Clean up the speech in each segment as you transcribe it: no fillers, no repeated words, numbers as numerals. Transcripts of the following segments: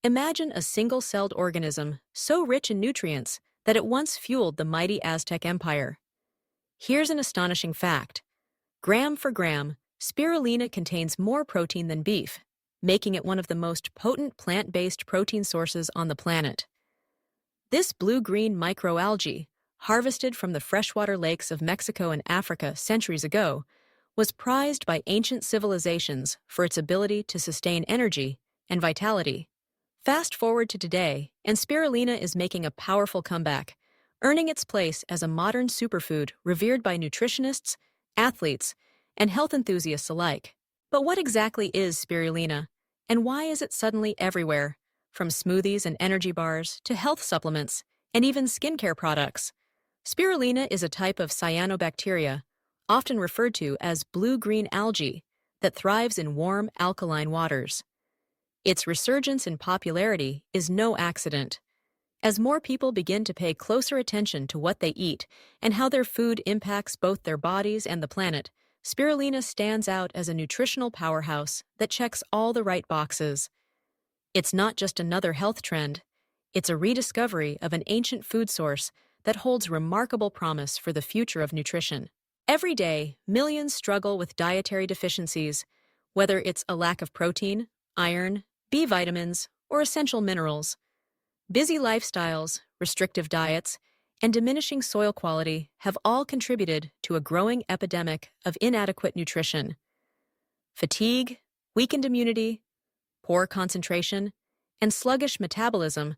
Imagine a single-celled organism so rich in nutrients that it once fueled the mighty Aztec Empire. Here's an astonishing fact. Gram for gram, spirulina contains more protein than beef, making it one of the most potent plant-based protein sources on the planet. This blue-green microalgae, harvested from the freshwater lakes of Mexico and Africa centuries ago, was prized by ancient civilizations for its ability to sustain energy and vitality. Fast forward to today, and spirulina is making a powerful comeback, earning its place as a modern superfood revered by nutritionists, athletes, and health enthusiasts alike. But what exactly is spirulina, and why is it suddenly everywhere, from smoothies and energy bars to health supplements and even skincare products? Spirulina is a type of cyanobacteria, often referred to as blue-green algae, that thrives in warm, alkaline waters. Its resurgence in popularity is no accident. As more people begin to pay closer attention to what they eat and how their food impacts both their bodies and the planet, spirulina stands out as a nutritional powerhouse that checks all the right boxes. It's not just another health trend, it's a rediscovery of an ancient food source that holds remarkable promise for the future of nutrition. Every day, millions struggle with dietary deficiencies, whether it's a lack of protein, iron, B vitamins, or essential minerals. Busy lifestyles, restrictive diets, and diminishing soil quality have all contributed to a growing epidemic of inadequate nutrition. Fatigue, weakened immunity, poor concentration, and sluggish metabolism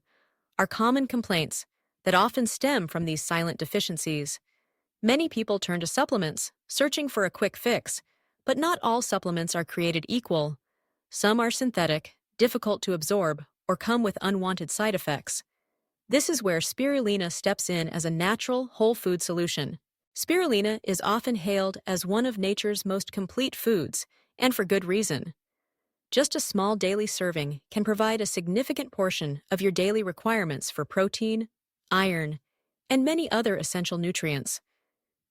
are common complaints that often stem from these silent deficiencies. Many people turn to supplements, searching for a quick fix, but not all supplements are created equal. Some are synthetic, difficult to absorb, or come with unwanted side effects. This is where spirulina steps in as a natural, whole food solution. Spirulina is often hailed as one of nature's most complete foods, and for good reason. Just a small daily serving can provide a significant portion of your daily requirements for protein, iron, and many other essential nutrients.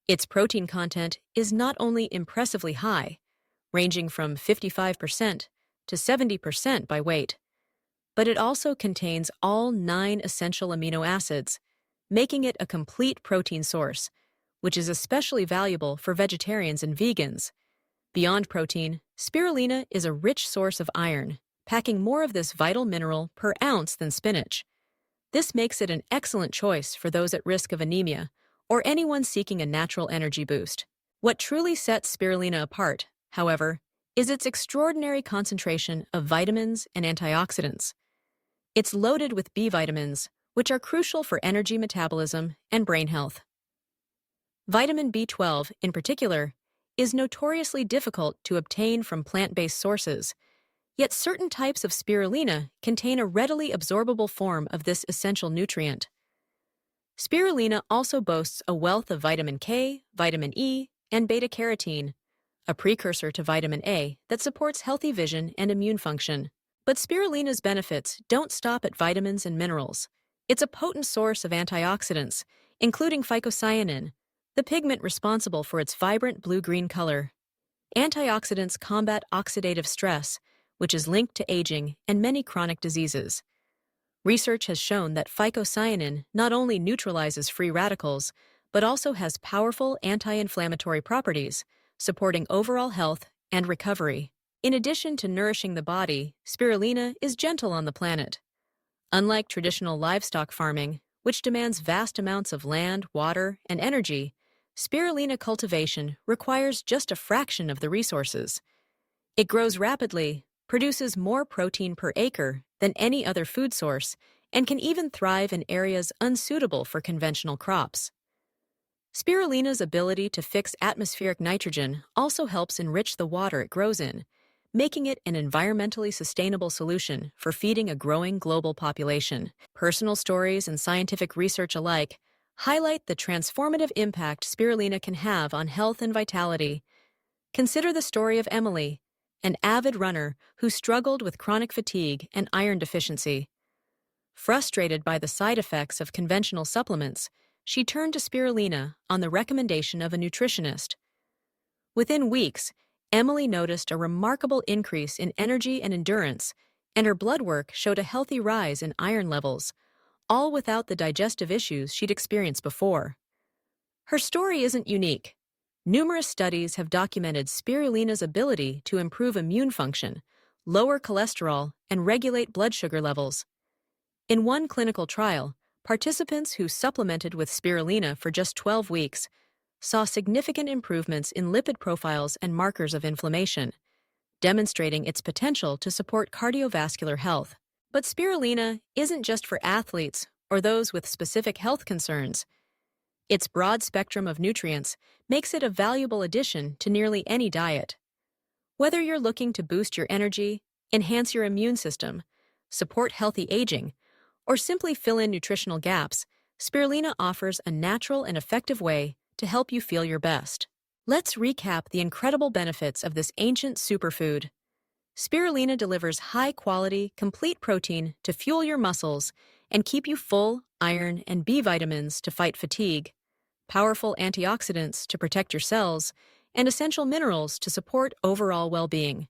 Its protein content is not only impressively high, ranging from 55% to 70% by weight, but it also contains all 9 essential amino acids, making it a complete protein source, which is especially valuable for vegetarians and vegans. Beyond protein, spirulina is a rich source of iron, packing more of this vital mineral per ounce than spinach. This makes it an excellent choice for those at risk of anemia or anyone seeking a natural energy boost. What truly sets spirulina apart, however, is its extraordinary concentration of vitamins and antioxidants. It's loaded with B vitamins, which are crucial for energy metabolism and brain health. Vitamin B12, in particular, is notoriously difficult to obtain from plant-based sources, yet certain types of spirulina contain a readily absorbable form of this essential nutrient. Spirulina also boasts a wealth of vitamin K, vitamin E, and beta-carotene, a precursor to vitamin A that supports healthy vision and immune function. But spirulina's benefits don't stop at vitamins and minerals. It's a potent source of antioxidants, including phycocyanin, the pigment responsible for its vibrant blue-green color. Antioxidants combat oxidative stress, which is linked to aging and many chronic diseases. Research has shown that phycocyanin not only neutralizes free radicals, but also has powerful anti-inflammatory properties, supporting overall health and recovery. In addition to nourishing the body, spirulina is gentle on the planet. Unlike traditional livestock farming, which demands vast amounts of land, water, and energy, spirulina cultivation requires just a fraction of the resources. It grows rapidly, produces more protein per acre than any other food source, and can even thrive in areas unsuitable for conventional crops. Spirulina's ability to fix atmospheric nitrogen also helps enrich the water it grows in, making it an environmentally sustainable solution for feeding a growing global population. Personal stories and scientific research alike highlight the transformative impact spirulina can have on health and vitality. Consider the story of Emily, an avid runner who struggled with chronic fatigue and iron deficiency. Frustrated by the side effects of conventional supplements, she turned to spirulina on the recommendation of a nutritionist. Within weeks, Emily noticed a remarkable increase in energy and endurance, and her blood work showed a healthy rise in iron levels, all without the digestive issues she'd experienced before. Her story isn't unique. Numerous studies have documented spirulina's ability to improve immune function, lower cholesterol, and regulate blood sugar levels. In one clinical trial, participants who supplemented with spirulina for just 12 weeks saw significant improvements in lipid profiles and markers of inflammation, demonstrating its potential to support cardiovascular health. But spirulina isn't just for athletes or those with specific health concerns. Its broad spectrum of nutrients makes it a valuable addition to nearly any diet. Whether you're looking to boost your energy, enhance your immune system, support healthy aging, or simply fill in nutritional gaps, spirulina offers a natural and effective way to help you feel your best. Let's recap the incredible benefits of this ancient superfood. Spirulina delivers high-quality, complete protein to fuel your muscles and keep you full, iron and B vitamins to fight fatigue, powerful antioxidants to protect your cells, and essential minerals to support overall well-being.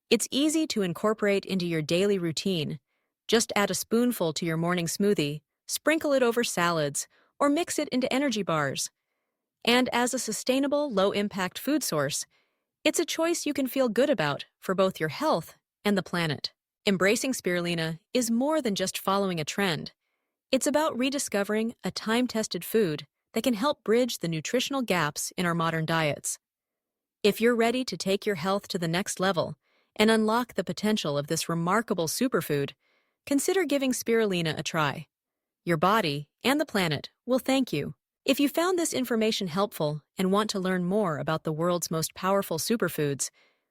It's easy to incorporate into your daily routine. Just add a spoonful to your morning smoothie, sprinkle it over salads, or mix it into energy bars. And as a sustainable, low-impact food source, it's a choice you can feel good about for both your health and the planet. Embracing spirulina is more than just following a trend. It's about rediscovering a time-tested food that can help bridge the nutritional gaps in our modern diets. If you're ready to take your health to the next level and unlock the potential of this remarkable superfood, consider giving spirulina a try. Your body and the planet will thank you. If you found this information helpful and want to learn more about the world's most powerful superfoods,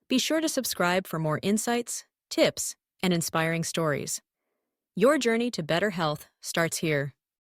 be sure to subscribe for more insights, tips, and inspiring stories. Your journey to better health starts here.